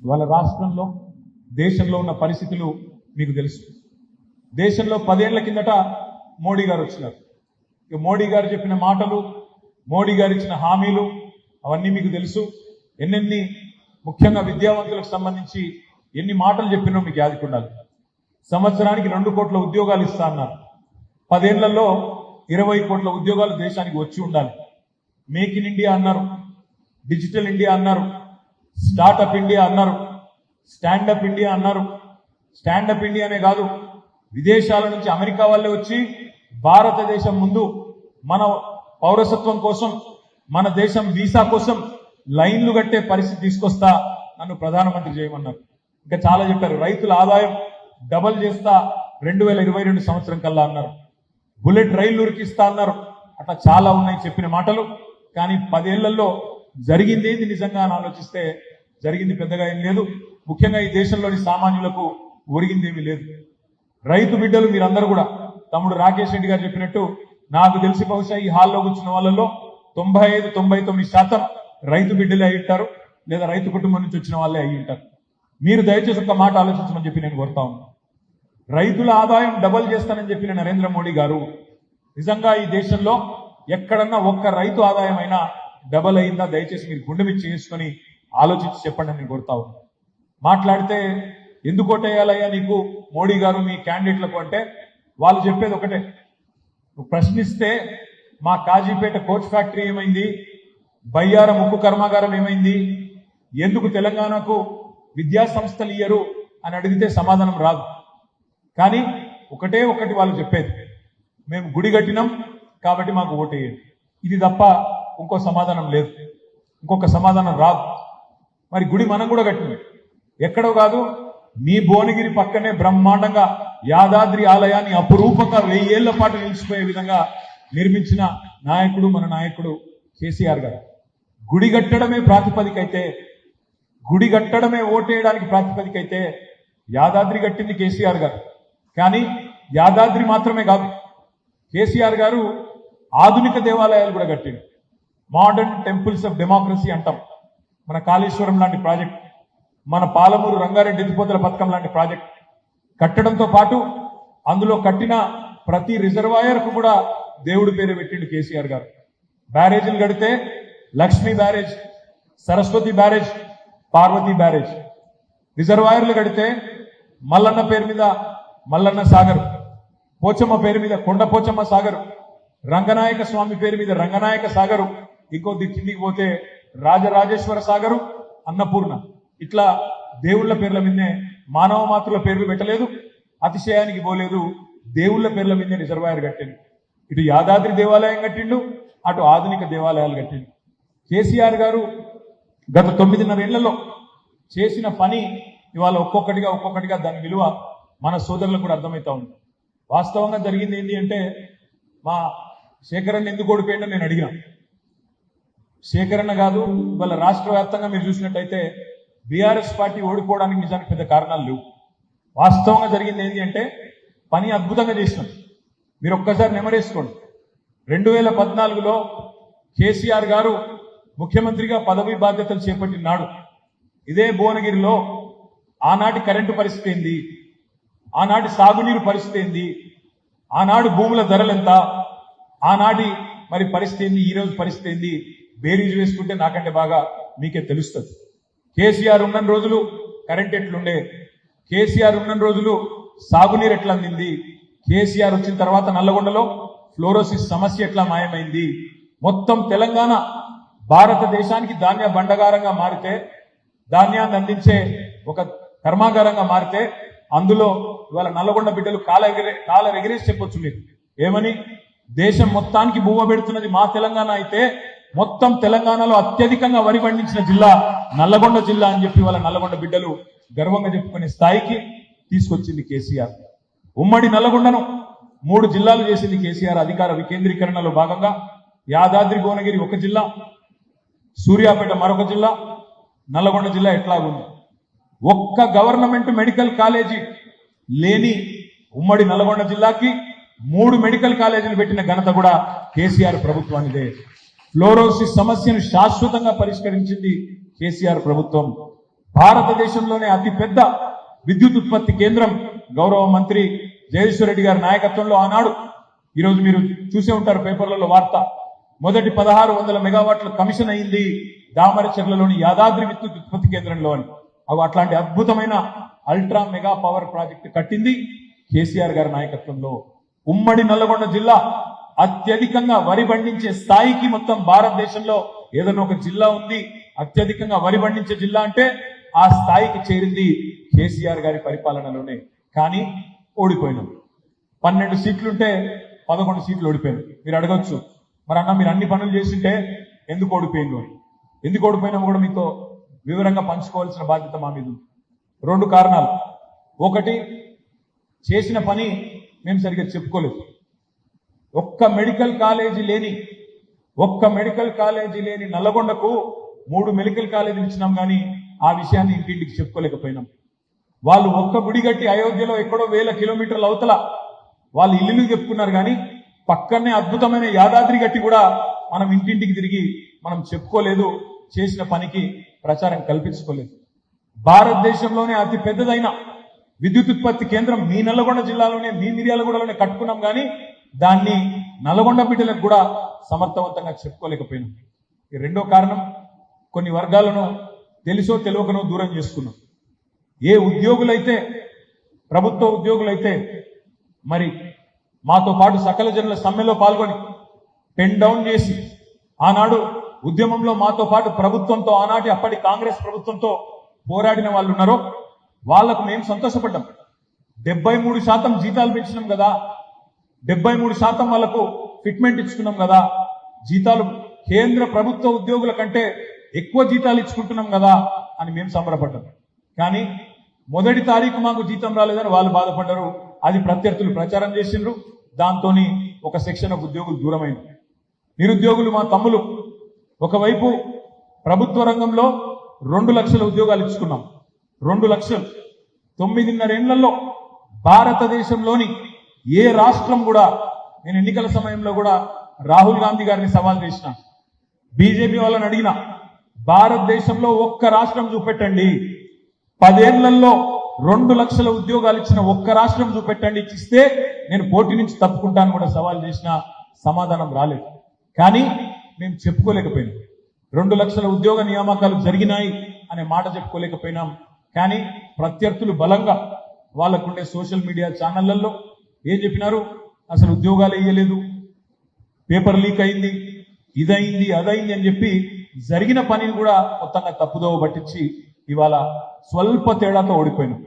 వాళ్ళ రాష్ట్రంలో దేశంలో ఉన్న పరిస్థితులు మీకు తెలుసు. దేశంలో 10 ఏళ్ల కిందట మోడీ గారు వచ్చినారు. ఇక మోడీ గారు చెప్పిన మాటలు, మోడీ గారు ఇచ్చిన హామీలు అవన్నీ మీకు తెలుసు. ఎన్నెన్ని ముఖ్యంగా విద్యావంతులకు సంబంధించి ఎన్ని మాటలు చెప్పినో మీకు యాదికుండాలి. సంవత్సరానికి 2 కోట్ల ఉద్యోగాలు ఇస్తా అన్నారు. 10 ఏళ్లలో 20 కోట్ల ఉద్యోగాలు దేశానికి వచ్చి ఉండాలి. మేక్ ఇన్ ఇండియా అన్నారు, డిజిటల్ ఇండియా అన్నారు, స్టార్టప్ ఇండియా అన్నారు, స్టాండప్ ఇండియా అన్నారు. స్టాండప్ ఇండియానే కాదు, విదేశాల నుంచి అమెరికా వాళ్ళే వచ్చి భారతదేశం ముందు మన పౌరసత్వం కోసం, మన దేశం వీసా కోసం లైన్లు కట్టే పరిస్థితి తీసుకొస్తా, నన్ను ప్రధానమంత్రి చేయమన్నారు. ఇంకా చాలా చెప్పారు. రైతుల ఆదాయం డబల్ చేస్తా 2022 సంవత్సరం కల్లా అన్నారు. బుల్లెట్ రైళ్లు ఉరికిస్తా అన్నారు. అట్లా చాలా ఉన్నాయి చెప్పిన మాటలు. కానీ 10 ఏళ్లలో జరిగింది ఏంది నిజంగా అని ఆలోచిస్తే జరిగింది పెద్దగా ఏం లేదు. ముఖ్యంగా ఈ దేశంలోని సామాన్యులకు ఒరిగింది ఏమీ లేదు. రైతు బిడ్డలు మీరందరూ కూడా తమ్ముడు రాకేష్ రెడ్డి గారు చెప్పినట్టు నాకు తెలిసి బహుశా ఈ హాల్లో కూర్చున్న వాళ్ళలో 95-99% రైతు బిడ్డలే అయి ఉంటారు, లేదా రైతు కుటుంబం నుంచి వచ్చిన వాళ్ళే అయి ఉంటారు. మీరు దయచేసి ఒక మాట ఆలోచించమని చెప్పి నేను కోరుతా ఉన్నాను. రైతుల ఆదాయం డబల్ చేస్తానని చెప్పిన నరేంద్ర మోడీ గారు నిజంగా ఈ దేశంలో ఎక్కడన్నా ఒక్క రైతు ఆదాయం అయినా డబల్ అయిందా? దయచేసి మీరు గుండె మీద చేసుకొని ఆలోచించి చెప్పండి అని నేను కోరుతా ఉన్నాను. మాట్లాడితే ఎందుకు ఓటేయాలయ్యా నీకు మోడీ గారు మీ క్యాండిడేట్లకు అంటే వాళ్ళు చెప్పేది ఒకటే, నువ్వు ప్రశ్నిస్తే మా కాజీపేట కోచ్ ఫ్యాక్టరీ ఏమైంది, బయ్యార ముక్కు కర్మాగారం ఏమైంది, ఎందుకు తెలంగాణకు విద్యా సంస్థలు ఇయ్యరు అని అడిగితే సమాధానం రాదు. కానీ ఒకటే ఒకటి వాళ్ళు చెప్పేది, మేము గుడి కట్టినాం కాబట్టి మాకు ఓటేయండి. ఇది తప్ప ఇంకో సమాధానం లేదు, ఇంకొక సమాధానం రాదు. మరి గుడి మనం కూడా కట్టినాం, ఎక్కడో కాదు, మీ భువనగిరి పక్కనే బ్రహ్మాండంగా యాదాద్రి ఆలయాన్ని అపురూపంగా 1000 ఏళ్ల పాటు నిలిచిపోయే విధంగా నిర్మించిన నాయకుడు మన నాయకుడు కేసీఆర్ గారు. గుడి కట్టడమే ప్రాతిపదిక అయితే, గుడి కట్టడమే ఓటేయడానికి ప్రాతిపదిక అయితే యాదాద్రి కట్టింది కేసీఆర్ గారు. కానీ యాదాద్రి మాత్రమే కాదు, కేసీఆర్ గారు ఆధునిక దేవాలయాలు కూడా కట్టింది. మోడర్న్ టెంపుల్స్ ఆఫ్ డెమోక్రసీ అంటాం. మన కాళేశ్వరం లాంటి ప్రాజెక్ట్, మన పాలమూరు రంగారెడ్డి ఎత్తిపోతల పథకం లాంటి ప్రాజెక్ట్ కట్టడంతో పాటు అందులో కట్టిన ప్రతి రిజర్వాయర్కు కూడా దేవుడి పేరు పెట్టిండు కేసీఆర్ గారు. బ్యారేజీలు కడితే Lakshmi barrage, Saraswati barrage, Parvati barrage. రిజర్వాయర్లు కడితే మల్లన్న పేరు మీద మల్లన్న సాగర్, పోచమ్మ పేరు మీద కొండ పోచమ్మ సాగర్, రంగనాయక స్వామి పేరు మీద రంగనాయక సాగరు, ఇంకొద్ది కిందికి పోతే రాజరాజేశ్వర సాగరు, అన్నపూర్ణ. ఇట్లా దేవుళ్ల పేర్ల మీదనే, మానవ మాతృల పేర్లు పెట్టలేదు, అతిశయానికి పోలేదు, దేవుళ్ల పేర్ల మీదనే రిజర్వాయర్ కట్టిండు. ఇటు యాదాద్రి దేవాలయం కట్టిండు, అటు ఆధునిక దేవాలయాలు కట్టిండు. కేసీఆర్ గారు గత 9.5 ఏళ్లలో చేసిన పని ఇవాళ ఒక్కొక్కటిగా దాని విలువ మన సోదరులకు కూడా అర్థమవుతా ఉంది. వాస్తవంగా జరిగింది ఏంటి అంటే, మా శేఖరన్న ఎందుకు ఓడిపోయిండో నేను అడిగినా. శేఖరన్న కాదు, ఇవాళ రాష్ట్ర వ్యాప్తంగా మీరు చూసినట్టయితే బీఆర్ఎస్ పార్టీ ఓడిపోవడానికి నిజానికి పెద్ద కారణాలు లేవు. వాస్తవంగా జరిగింది ఏంటి అంటే, పని అద్భుతంగా చేసినాం. మీరు ఒక్కసారి నెమరేసుకోండి. 2014లో కేసీఆర్ గారు ముఖ్యమంత్రిగా పదవి బాధ్యతలు చేపట్టిన నాడు ఇదే భువనగిరిలో ఆనాటి కరెంటు పరిస్థితి ఏంది, ఆనాటి సాగునీరు పరిస్థితి ఏంది, ఆనాడు భూముల ధరలెంత, ఆనాటి మరి పరిస్థితి ఏంది, ఈ రోజు పరిస్థితి ఏంది, బేరీజు వేసుకుంటే నాకంటే బాగా మీకే తెలుస్తుంది. కేసీఆర్ ఉన్న రోజులు కరెంట్ ఎట్లుండే, కేసీఆర్ ఉన్న రోజులు సాగునీరు ఎట్లా అందింది, కేసీఆర్ వచ్చిన తర్వాత నల్లగొండలో ఫ్లోరోసిస్ సమస్య ఎట్లా మాయమైంది, మొత్తం తెలంగాణ భారతదేశానికి ధాన్య బండగారంగా మారితే, ధాన్యాన్ని అందించే ఒక కర్మాగారంగా మారితే, అందులో ఇవాళ నల్లగొండ బిడ్డలు కాల ఎగిరేసి చెప్పొచ్చు మీకు ఏమని, దేశం మొత్తానికి భూమ పెడుతున్నది మా తెలంగాణ అయితే మొత్తం తెలంగాణలో అత్యధికంగా వరి పండించిన జిల్లా నల్లగొండ జిల్లా అని చెప్పి వాళ్ళ నల్లగొండ బిడ్డలు గర్వంగా చెప్పుకునే స్థాయికి తీసుకొచ్చింది కేసీఆర్. ఉమ్మడి నల్లగొండను 3 జిల్లాలు చేసింది కేసీఆర్. అధికార వికేంద్రీకరణలో భాగంగా యాదాద్రి భువనగిరి ఒక జిల్లా, సూర్యాపేట మరొక జిల్లా, నల్లగొండ జిల్లా ఎట్లా ఉంది. ఒక్క గవర్నమెంట్ మెడికల్ కాలేజీ లేని ఉమ్మడి నల్లగొండ జిల్లాకి 3 మెడికల్ కాలేజీలు పెట్టిన ఘనత కూడా కేసీఆర్ ప్రభుత్వానిదే. ఫ్లోరోసిస్ సమస్యను శాశ్వతంగా పరిష్కరించింది కేసీఆర్ ప్రభుత్వం. భారతదేశంలోనే అతిపెద్ద విద్యుత్ ఉత్పత్తి కేంద్రం గౌరవ మంత్రి జగదీశ్వర్ రెడ్డి గారి నాయకత్వంలో ఆనాడు, ఈరోజు మీరు చూసే ఉంటారు పేపర్లలో వార్త, మొదటి 1600 మెగావాట్ల కమిషన్ అయింది దామరచర్లలోని యాదాద్రి విద్యుత్ ఉత్పత్తి కేంద్రంలో అని. అట్లాంటి అద్భుతమైన అల్ట్రా మెగా పవర్ ప్రాజెక్టు కట్టింది కేసీఆర్ గారి నాయకత్వంలో. ఉమ్మడి నల్లగొండ జిల్లా అత్యధికంగా వరి పండించే స్థాయికి మొత్తం భారతదేశంలో ఏదైనా ఒక జిల్లా ఉంది అత్యధికంగా వరి పండించే జిల్లా అంటే ఆ స్థాయికి చేరింది కేసీఆర్ గారి పరిపాలనలోనే. కానీ ఓడిపోయినాం. 12 సీట్లుంటే 11 సీట్లు ఓడిపోయాను. మీరు అడగొచ్చు, మరి అన్న మీరు అన్ని పనులు చేసింటే ఎందుకు ఓడిపోయిందో అని. ఎందుకు ఓడిపోయినామో కూడా మీతో వివరంగా పంచుకోవాల్సిన బాధ్యత మా మీద ఉంది. 2 కారణాలు. ఒకటి, చేసిన పని మేము సరిగ్గా చెప్పుకోలేదు. ఒక్క మెడికల్ కాలేజీ లేని నల్లగొండకు 3 మెడికల్ కాలేజీలు ఇచ్చినాం, కానీ ఆ విషయాన్ని ఇంటింటికి చెప్పుకోలేకపోయినాం. వాళ్ళు ఒక్క గుడి గట్టి అయోధ్యలో ఎక్కడో 1000 కిలోమీటర్ల అవతల వాళ్ళు ఇల్లు చెప్పుకున్నారు, కానీ పక్కనే అద్భుతమైన యాదాద్రి గట్టి కూడా మనం ఇంటింటికి తిరిగి మనం చెప్పుకోలేదు, చేసిన పనికి ప్రచారం కల్పించుకోలేదు. భారతదేశంలోనే అతి పెద్దదైన విద్యుత్ ఉత్పత్తి కేంద్రం మీ నల్లగొండ జిల్లాలోనే, మీ మిర్యాలగూడలోనే కట్టుకున్నాం, కానీ దాన్ని నల్లగొండ బిడ్డలకు కూడా సమర్థవంతంగా చెప్పుకోలేకపోయినాం. ఈ రెండో కారణం, కొన్ని వర్గాలను తెలుసో తెలియకనో దూరం చేసుకున్నాం. ఏ ఉద్యోగులైతే, ప్రభుత్వ ఉద్యోగులైతే మరి మాతో పాటు సకల జనుల సమ్మెలో పాల్గొని పెన్ డౌన్ చేసి ఆనాడు ఉద్యమంలో మాతో పాటు ప్రభుత్వంతో, ఆనాటి అప్పటి కాంగ్రెస్ ప్రభుత్వంతో పోరాడిన వాళ్ళు ఉన్నారో వాళ్లకు మేము సంతోషపడ్డాం. 73% జీతాలు పెంచినాం కదా, 73% వాళ్లకు ఫిట్మెంట్ ఇచ్చుకున్నాం కదా, జీతాలు కేంద్ర ప్రభుత్వ ఉద్యోగుల కంటే ఎక్కువ జీతాలు ఇచ్చుకుంటున్నాం కదా అని మేము సంబరపడ్డాం. కానీ మొదటి తారీఖు మాకు జీతం రాలేదని వాళ్ళు బాధపడ్డారు. అది ప్రత్యర్థులు ప్రచారం చేసిండ్రు. దాంతో ఒక సెక్షన్ ఆఫ్ ఉద్యోగులు దూరమైంది. నిరుద్యోగులు మా తమ్ములు ఒకవైపు ప్రభుత్వ రంగంలో 2 లక్షల ఉద్యోగాలు ఇచ్చుకున్నాం. 2 లక్షలు 9.5 ఏళ్లలో భారతదేశంలోని ఏ రాష్ట్రం కూడా, నేను ఎన్నికల సమయంలో కూడా రాహుల్ గాంధీ గారిని సవాల్ చేసిన, బీజేపీ వాళ్ళని అడిగిన, భారతదేశంలో ఒక్క రాష్ట్రం చూపెట్టండి, 10 ఏళ్లలో 2 లక్షల ఉద్యోగాలు ఇచ్చిన ఒక్క రాష్ట్రం చూపెట్టండి, ఇచ్చిస్తే నేను పోటీ నుంచి తప్పుకుంటాను కూడా సవాల్ చేసిన, సమాధానం రాలేదు. కానీ మేము చెప్పుకోలేకపోయినాం. 2 లక్షల ఉద్యోగ నియామకాలు జరిగినాయి అనే మాట చెప్పుకోలేకపోయినాం. కానీ ప్రత్యర్థులు బలంగా వాళ్ళకుండే సోషల్ మీడియా ఛానళ్లలో ఏం చెప్పినారు, అసలు ఉద్యోగాలు ఇయ్యలేదు, పేపర్ లీక్ అయింది, ఇదైంది అదైంది అని చెప్పి జరిగిన పనిని కూడా మొత్తంగా తప్పుదోవ పట్టించి ఇవాళ స్వల్ప తేడాతో ఓడిపోయినాం.